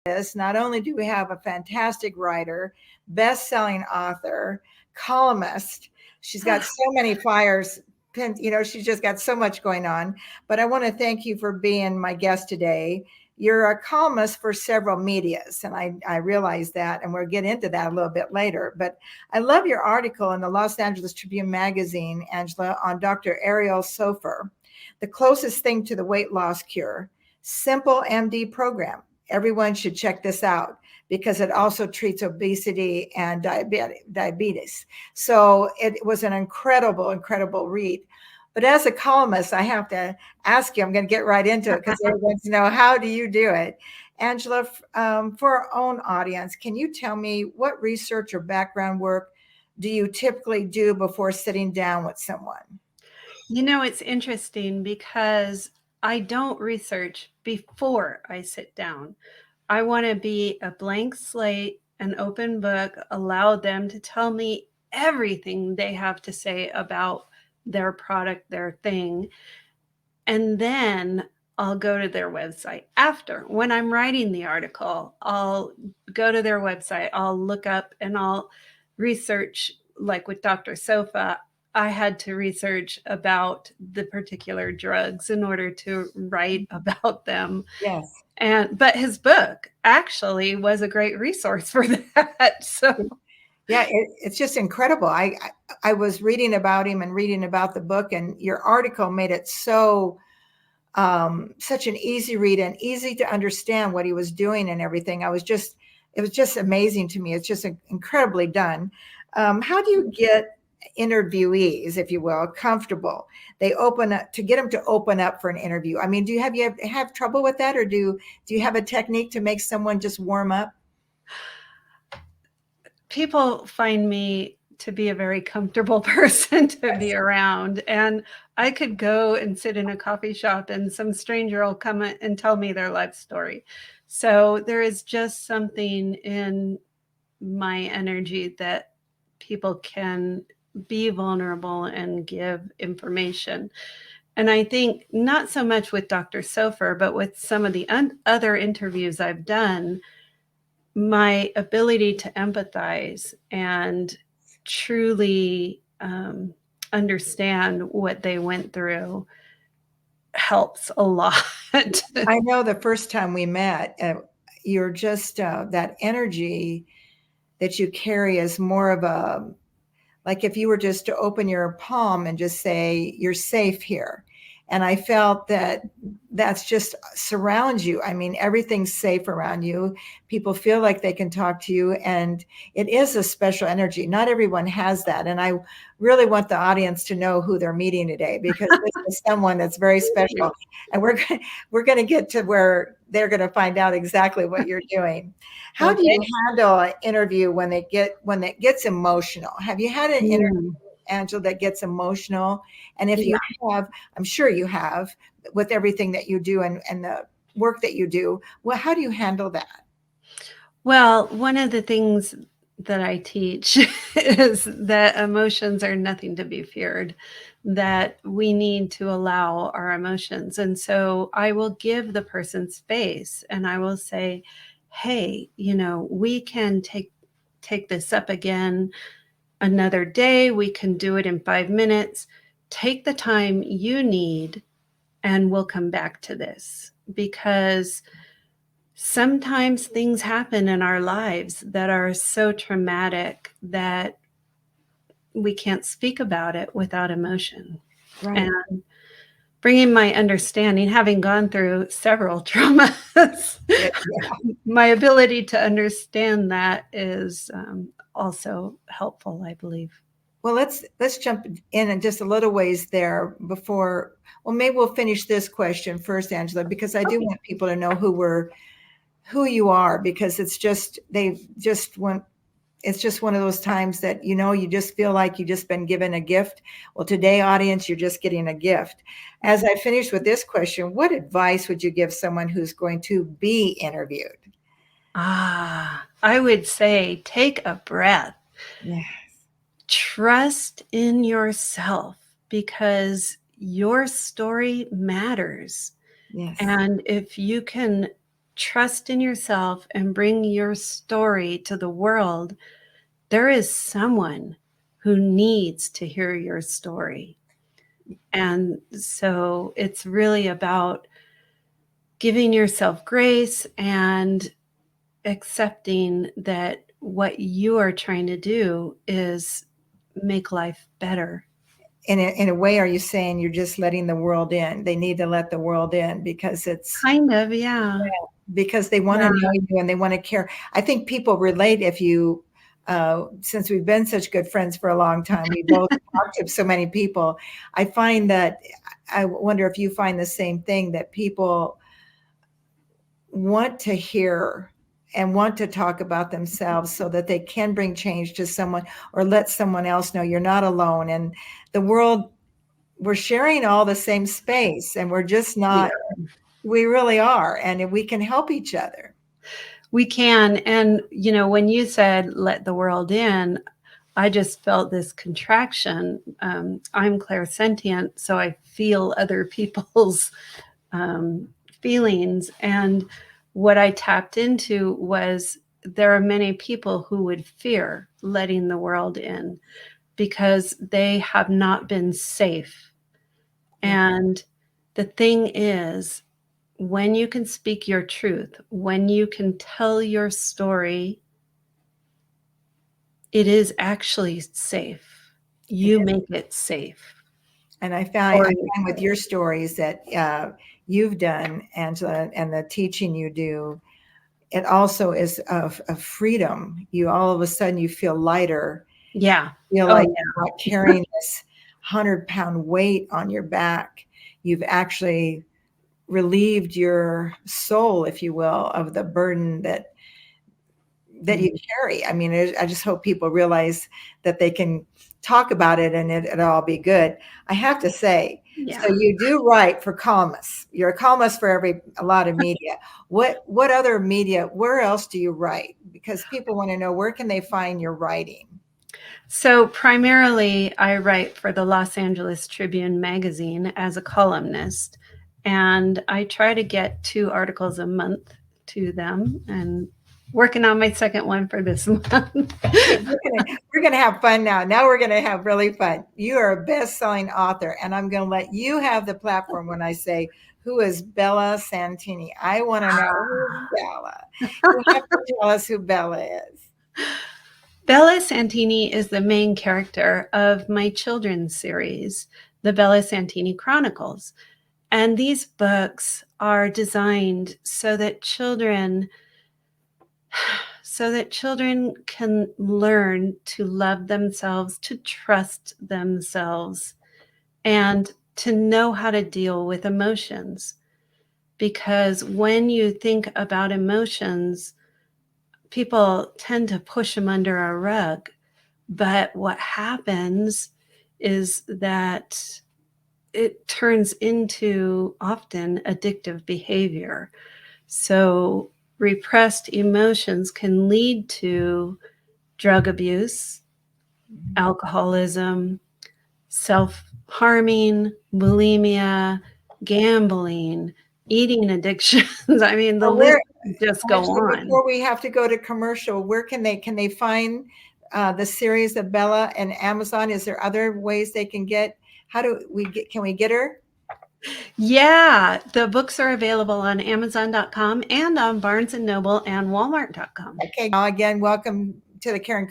this, not only do we have a fantastic writer, best-selling author, columnist, she's got so many fires pinned, she's just got so much going on. But I want to thank you for being my guest today. You're a columnist for several medias, and I realize that, and we'll get into that a little bit later. But I love your article in the Los Angeles Tribune magazine, Angela, on Dr. Ariel Sofer, the closest thing to the weight loss cure, simple MD program. Everyone should check this out because it also treats obesity and diabetes. So it was an incredible, incredible read. But as a columnist, I have to ask you, I'm going to get right into it because everyone wants to know, how do you do it? Angela, for our own audience, can you tell me what research or background work do you typically do before sitting down with someone? It's interesting because I don't research before I sit down. I want to be a blank slate, an open book, allow them to tell me everything they have to say about their product, their thing. And then I'll go to their website after. When I'm writing the article, I'll go to their website, I'll look up and I'll research, like with Dr. Sofa. I had to research about the particular drugs in order to write about them. Yes. But his book actually was a great resource for that. So yeah, it's just incredible. I was reading about him and reading about the book, and your article made it so such an easy read and easy to understand what he was doing and everything. It was just amazing to me. It's just incredibly done. How do you get interviewees, if you will, comfortable? They open up to get them to open up for an interview. I mean, do you have trouble with that, or do you have a technique to make someone just warm up? People find me to be a very comfortable person to be around. And I could go and sit in a coffee shop and some stranger will come and tell me their life story. So there is just something in my energy that people can be vulnerable and give information. And I think not so much with Dr. Sofer, but with some of the other interviews I've done, my ability to empathize and truly understand what they went through helps a lot. I know the first time we met, you're just that energy that you carry is more of a, like if you were just to open your palm and just say, you're safe here. And I felt that that's just surrounds you. I mean, everything's safe around you. People feel like they can talk to you, and it is a special energy. Not everyone has that. And I really want the audience to know who they're meeting today, because this is someone that's very special. And we're going to get to where they're going to find out exactly what you're doing. How do you handle an interview when it gets emotional? Have you had an interview, Angela, that gets emotional? And if you have, I'm sure you have, with everything that you do and the work that you do, well, how do you handle that? Well, one of the things that I teach is that emotions are nothing to be feared, that we need to allow our emotions. And so I will give the person space and I will say, hey, we can take this up again another day. We can do it in 5 minutes. Take the time you need and we'll come back to this, because sometimes things happen in our lives that are so traumatic that we can't speak about it without emotion. Right. And bringing my understanding, having gone through several traumas, my ability to understand that is also helpful, I believe. Well, let's jump in just a little ways there before. Well, maybe we'll finish this question first, Angela, because I do want people to know who you are, because it's just one of those times that you just feel like you just been given a gift. Well, today, audience, you're just getting a gift. As I finish with this question, what advice would you give someone who's going to be interviewed? I would say take a breath. Yes. Trust in yourself, because your story matters. Yes. And if you can trust in yourself and bring your story to the world, there is someone who needs to hear your story. And so it's really about giving yourself grace and accepting that what you are trying to do is make life better. In a way, are you saying you're just letting the world in? They need to let the world in because it's Kind of, yeah. because they want to know you and they want to care. I think people relate if you, since we've been such good friends for a long time, we both talk to so many people. I find that, I wonder if you find the same thing, that people want to hear and want to talk about themselves so that they can bring change to someone or let someone else know you're not alone. And the world, we're sharing all the same space and we're just not, we really are. And we can help each other. We can. And, you know, when you said let the world in, I just felt this contraction. I'm clairsentient, so I feel other people's feelings. And what I tapped into was there are many people who would fear letting the world in because they have not been safe. And the thing is, when you can speak your truth, when you can tell your story, it is actually safe. You make it safe. And I find with your stories that you've done, Angela, and the teaching you do, it also is of freedom. You all of a sudden you feel lighter. Yeah. You feel like you're not carrying this 100-pound weight on your back. You've actually relieved your soul, if you will, of the burden that you carry. I mean, I just hope people realize that they can talk about it and it'll all be good. I have to say, so you do write for columnists. You're a columnist for a lot of media. What other media, where else do you write? Because people want to know, where can they find your writing? So primarily I write for the Los Angeles Tribune magazine as a columnist, and I try to get 2 articles a month to them, and working on my second one for this month. Okay, we're gonna have fun now. Now we're gonna have really fun. You are a best-selling author, and I'm gonna let you have the platform when I say, who is Bella Santini? I want to know who's Bella. You have to tell us who Bella is. Bella Santini is the main character of my children's series, the Bella Santini Chronicles. And these books are designed so that children can learn to love themselves, to trust themselves, and to know how to deal with emotions. Because when you think about emotions, people tend to push them under a rug. But what happens is that it turns into often addictive behavior. So repressed emotions can lead to drug abuse, alcoholism, self-harming, bulimia, gambling, eating addictions. I mean, the list just go on. Before we have to go to commercial, where can they find the series of Bella and Amazon? Is there other ways they can get? Can we get her? Yeah, the books are available on Amazon.com and on Barnes & Noble and Walmart.com. Okay, now again, welcome to the Karen